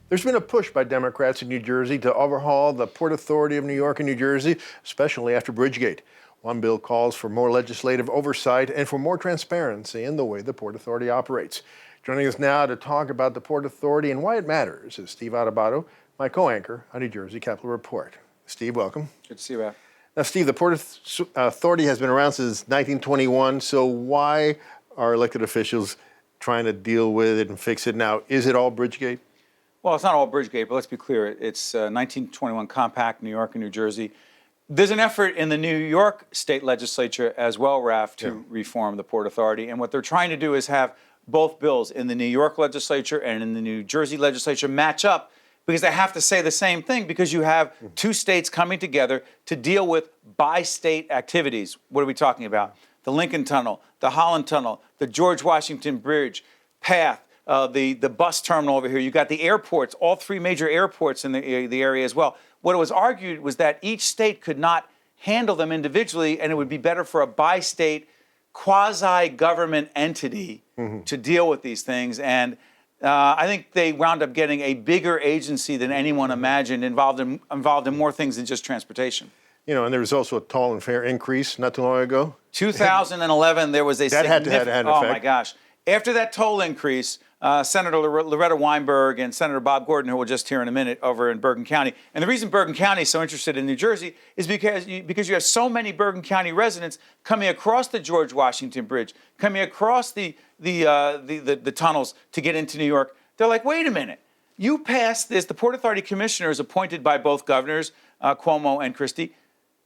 There's been a push by Democrats in New Jersey to overhaul the Port Authority of New York and New Jersey, especially after Bridgegate. One bill calls for more legislative oversight and for more transparency in the way the Port Authority operates. Joining us now to talk about the Port Authority and why it matters is Steve Adubato, my co-anchor on New Jersey Capitol Report. Steve, welcome. Good to see you, Raf. Now, Steve, the Port Authority has been around since 1921, so why are elected officials trying to deal with it and fix it now? Is it all Bridgegate? Well, it's not all Bridgegate, but let's be clear. It's 1921 compact, New York and New Jersey. There's an effort in the New York state legislature as well, Raf, to reform the Port Authority. And what they're trying to do is have both bills in the New York legislature and in the New Jersey legislature match up, because they have to say the same thing, because you have two states coming together to deal with bi-state activities. What are we talking about? The Lincoln Tunnel, the Holland Tunnel, the George Washington Bridge, path, the bus terminal over here. You got the airports, all three major airports in the area as well. What it was argued was that each state could not handle them individually, and it would be better for a bi-state quasi-government entity to deal with these things. And I think they wound up getting a bigger agency than anyone imagined, involved in more things than just transportation. You know, and there was also a toll and fare increase not too long ago. 2011, there was a that had an effect. Oh my gosh! After that toll increase, Senator Loretta Weinberg and Senator Bob Gordon, who we'll just hear in a minute, over in Bergen County. And the reason Bergen County is so interested in New Jersey is because you have so many Bergen County residents coming across the George Washington Bridge, coming across the tunnels to get into New York. They're like, wait a minute, you passed this. The Port Authority commissioners, appointed by both governors, Cuomo and Christie,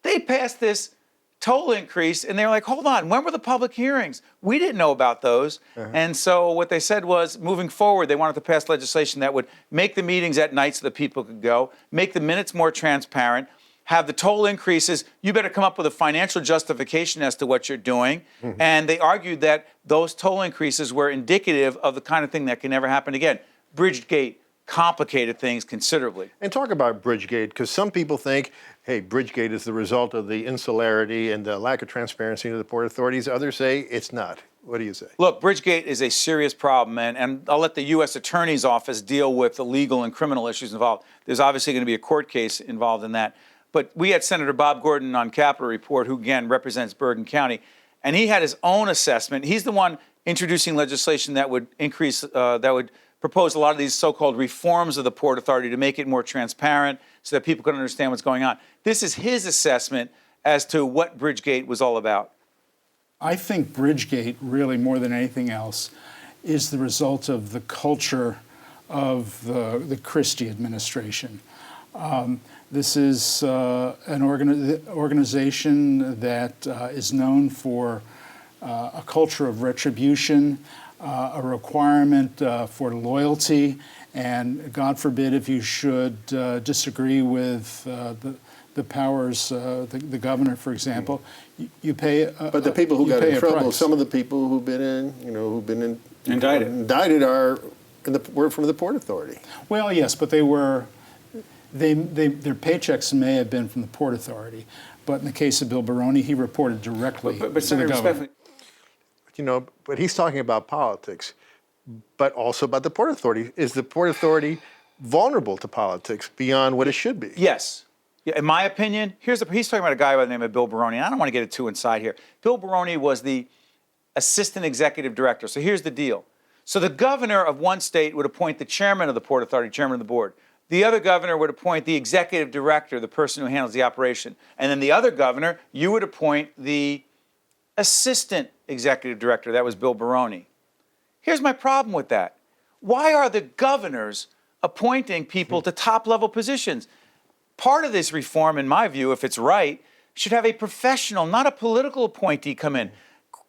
they passed this toll increase, and they were like, hold on, when were the public hearings? We didn't know about those. And so what they said was, moving forward, they wanted to pass legislation that would make the meetings at night so that people could go, make the minutes more transparent, have the toll increases. You better come up with a financial justification as to what you're doing. And they argued that those toll increases were indicative of the kind of thing that can never happen again. Bridgegate complicated things considerably. And talk about Bridgegate, because some people think, hey, Bridgegate is the result of the insularity and the lack of transparency to the Port Authorities. Others say it's not. What do you say? Look, Bridgegate is a serious problem, and I'll let the U.S. Attorney's Office deal with the legal and criminal issues involved. There's obviously going to be a court case involved in that. But we had Senator Bob Gordon on Capitol Report, who, again, represents Bergen County, and he had his own assessment. He's the one introducing legislation that would propose a lot of these so-called reforms of the Port Authority to make it more transparent so that people can understand what's going on. This is his assessment as to what Bridgegate was all about. I think Bridgegate, really more than anything else, is the result of the culture of the Christie administration. This is an organization that is known for a culture of retribution, a requirement for loyalty, and God forbid if you should disagree with the powers, the governor, for example, you pay. But the people who got in trouble, some of the people who've been indicted were from the Port Authority. Well, yes, but their paychecks may have been from the Port Authority, but in the case of Bill Baroni, he reported directly to the governor. You know, but he's talking about politics, but also about the Port Authority. Is the Port Authority vulnerable to politics beyond what it should be? Yes. Yeah, in my opinion, he's talking about a guy by the name of Bill Baroni, and I don't want to get it too inside here. Bill Baroni was the assistant executive director. So here's the deal. So the governor of one state would appoint the chairman of the Port Authority, chairman of the board. The other governor would appoint the executive director, the person who handles the operation. And then the other governor, you would appoint the assistant executive director. That was Bill Baroni. Here's my problem with that. Why are the governors appointing people to top-level positions? Part of this reform, in my view, if it's right, should have a professional, not a political appointee come in.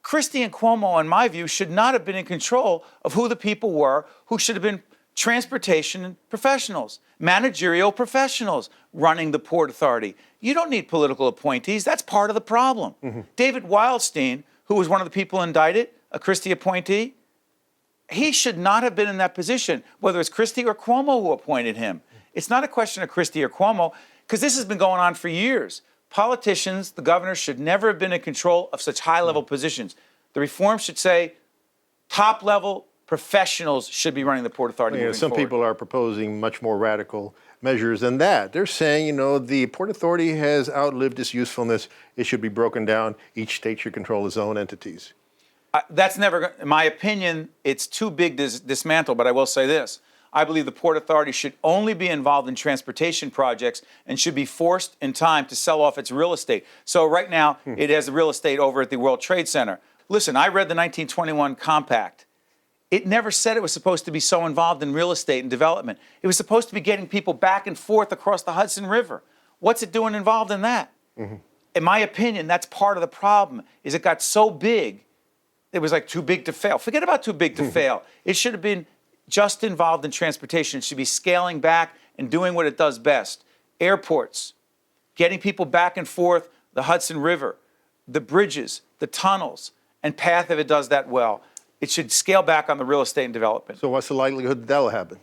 Christie and Cuomo, in my view, should not have been in control of who the people were, who should have been transportation professionals, managerial professionals running the Port Authority. You don't need political appointees. That's part of the problem. David Wildstein, who was one of the people indicted, a Christie appointee, he should not have been in that position, whether it's Christie or Cuomo who appointed him. It's not a question of Christie or Cuomo, because this has been going on for years. Politicians, the governors, should never have been in control of such high-level positions. The reform should say top-level Professionals should be running the Port Authority moving Some forward. people are proposing much more radical measures than that. They're saying, the Port Authority has outlived its usefulness. It should be broken down. Each state should control its own entities. That's never, in my opinion, it's too big to dismantle, but I will say this. I believe the Port Authority should only be involved in transportation projects and should be forced in time to sell off its real estate. So right now, it has the real estate over at the World Trade Center. Listen, I read the 1921 Compact. It never said it was supposed to be so involved in real estate and development. It was supposed to be getting people back and forth across the Hudson River. What's it doing involved in that? In my opinion, that's part of the problem, is it got so big, it was like too big to fail. Forget about too big to fail. It should have been just involved in transportation. It should be scaling back and doing what it does best. Airports, getting people back and forth, the Hudson River, the bridges, the tunnels, and PATH, if it does that well. It should scale back on the real estate and development. So what's the likelihood that that'll happen?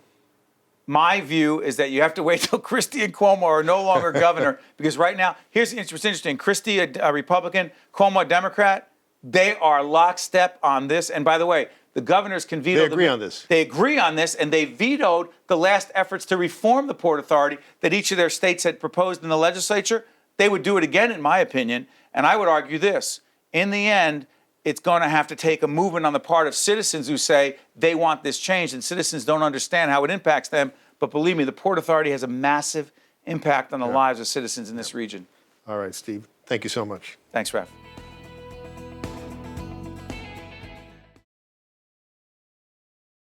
My view is that you have to wait till Christie and Cuomo are no longer governor, because right now, here's what's interesting. Christie, a Republican, Cuomo, a Democrat, they are lockstep on this. And by the way, the governors can veto. They agree on this. They agree on this, and they vetoed the last efforts to reform the Port Authority that each of their states had proposed in the legislature. They would do it again, in my opinion. And I would argue this. In the end, it's going to have to take a movement on the part of citizens who say they want this changed, and citizens don't understand how it impacts them. But believe me, the Port Authority has a massive impact on the lives of citizens in this region. All right, Steve. Thank you so much. Thanks, Raf.